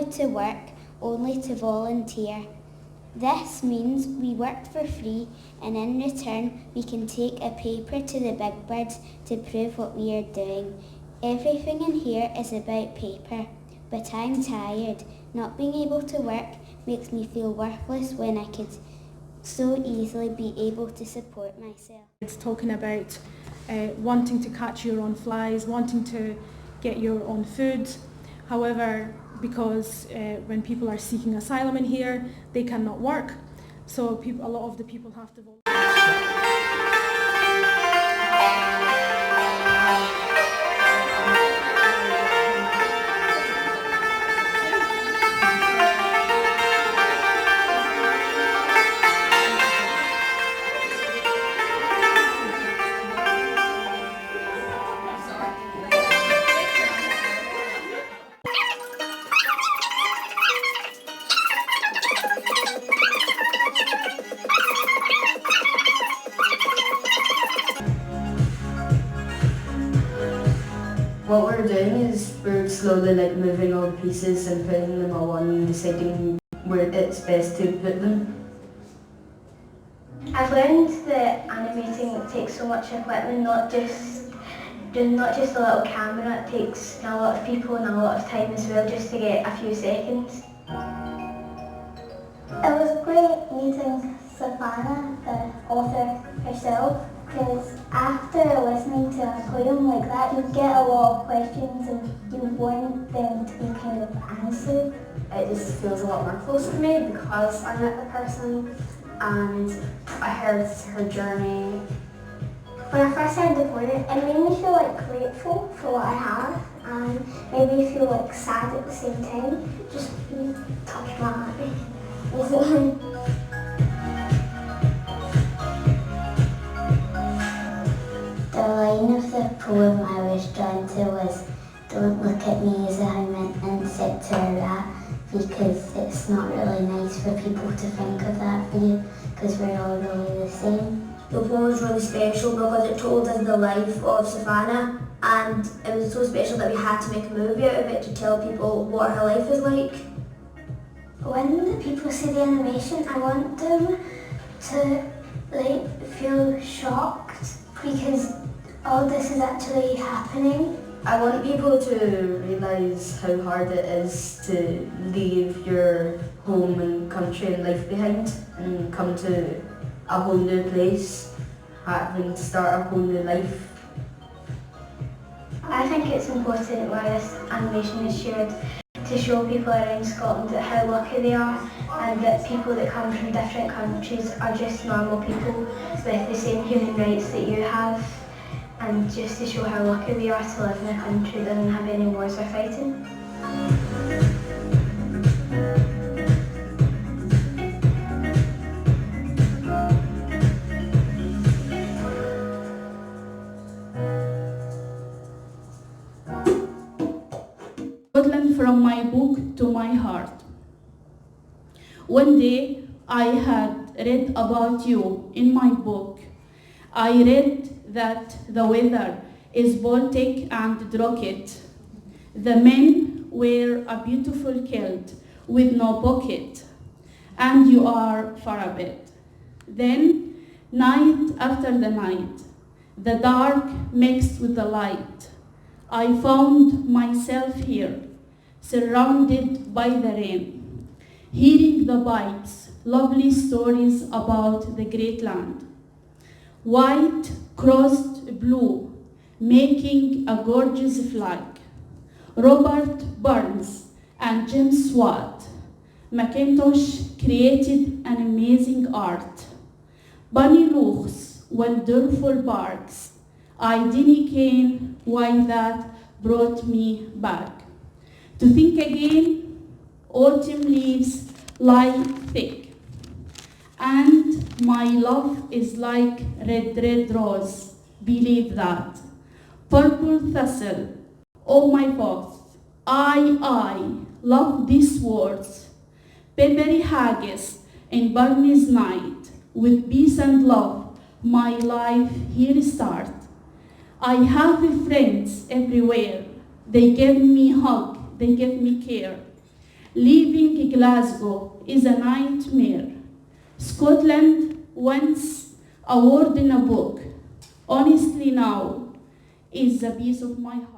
allowed to work, only to volunteer. This means we work for free, and in return we can take a paper to the big birds to prove what we are doing. Everything in here is about paper, but I'm tired. Not being able to work makes me feel worthless when I could so easily be able to support myself. It's talking about wanting to catch your own flies, wanting to get your own food. However, because when people are seeking asylum in here, they cannot work. So a lot of the people have to volunteer. What we're doing is we're slowly moving all the pieces and putting them all on and deciding where it's best to put them. I've learned that animating takes so much equipment, not just a little camera. It takes a lot of people and a lot of time as well, just to get a few seconds. It was great meeting Savannah, the author herself, because after listening to a poem like that, you get a lot of questions and you want them to be kind of answered. It just feels a lot more close to me because I met the person and I heard her journey. When I first heard the poem, it made me feel grateful for what I have and made me feel sad at the same time. It just touched my heart. The line of the poem I was drawn to was, "Don't look at me as I'm an insect or a rat," because it's not really nice for people to think of that view, because we're all really the same. The poem was really special because it told us the life of Savannah, and it was so special that we had to make a movie out of it to tell people what her life is like. When the people see the animation, I want them to feel shocked because all this is actually happening. I want people to realise how hard it is to leave your home and country and life behind and come to a whole new place, having to start a whole new life. I think it's important why this animation is shared, to show people around Scotland that how lucky they are and that people that come from different countries are just normal people with the same human rights that you have, and just to show how lucky we are to live in a country that doesn't have any wars we're fighting. Scotland from my book to my heart. One day I had read about you in my book. I read that the weather is Baltic and Rocket. The men wear a beautiful kilt with no pocket, and you are far a bit. Then, night after the night, the dark mixed with the light, I found myself here, surrounded by the rain, hearing the pipes, lovely stories about the great land. White crossed blue, making a gorgeous flag. Robert Burns and James Watt Mackintosh created an amazing art. Bunny Luch's wonderful barks. I didn't ken why that brought me back. To think again, autumn leaves lie thick, and my love is like red, red rose, believe that. Purple thistle, oh my folks, I love these words. Peppery haggis in Barney's night, with peace and love, my life here start. I have friends everywhere, they give me hug, they give me care. Leaving Glasgow is a nightmare. Scotland once a word in a book. Honestly now is the piece of my heart.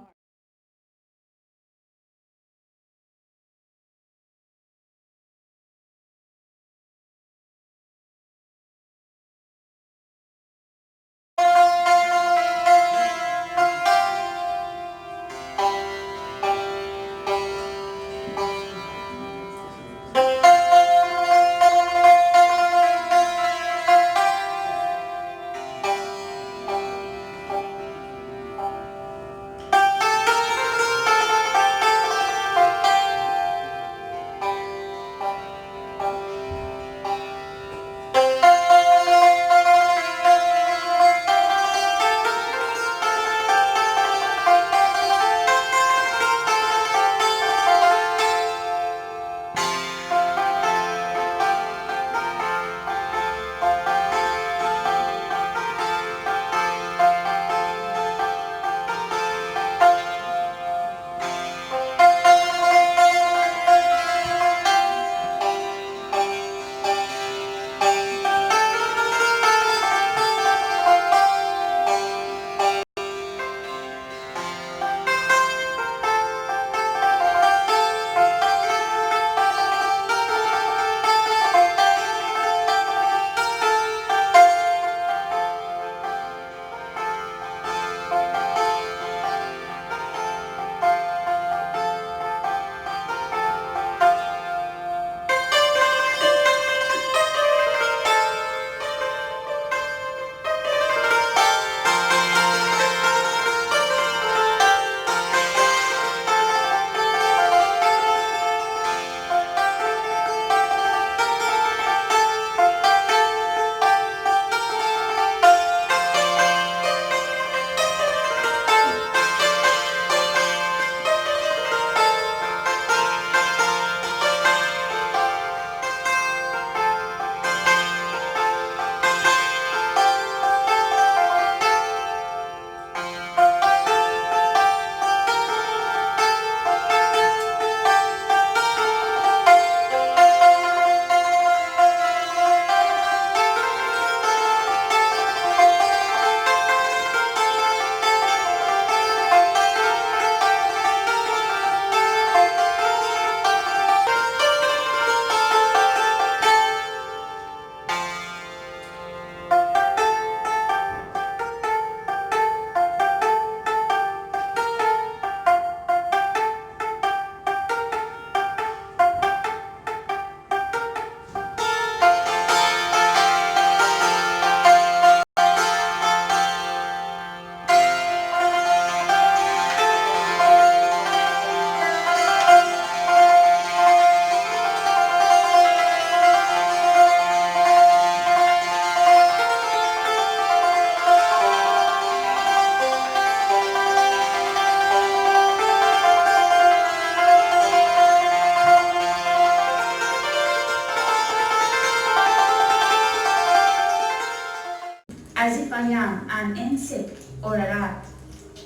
As if I am an insect or a rat.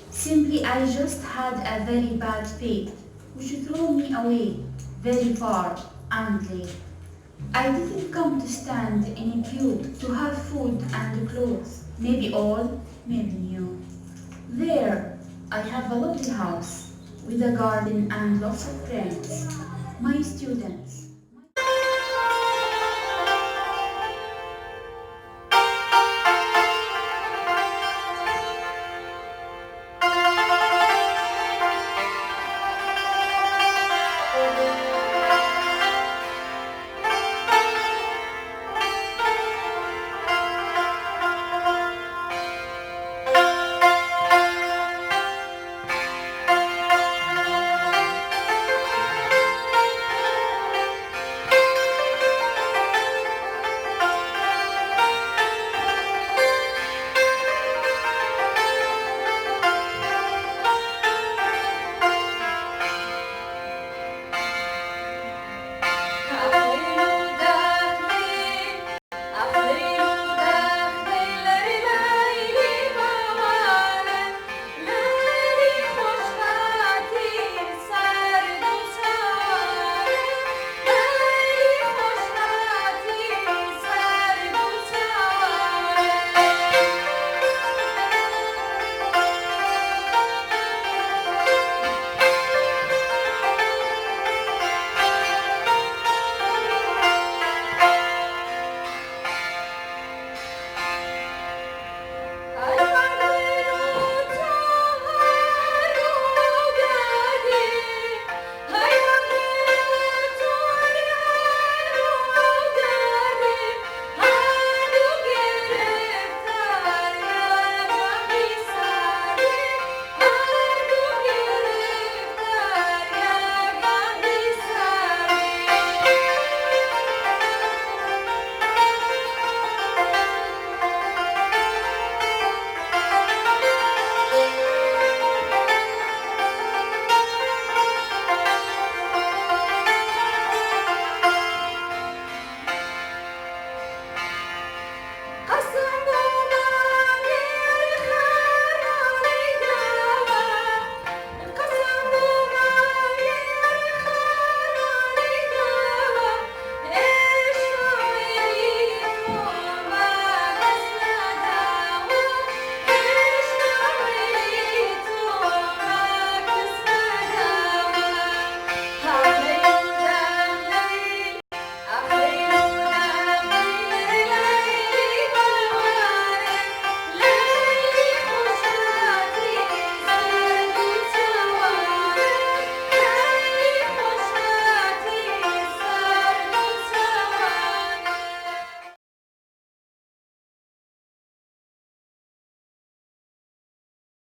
Simply I just had a very bad fate, which threw me away very far and late. I didn't come to stand in a queue to have food and clothes, maybe old, maybe new. There, I have a lovely house with a garden and lots of friends, my students.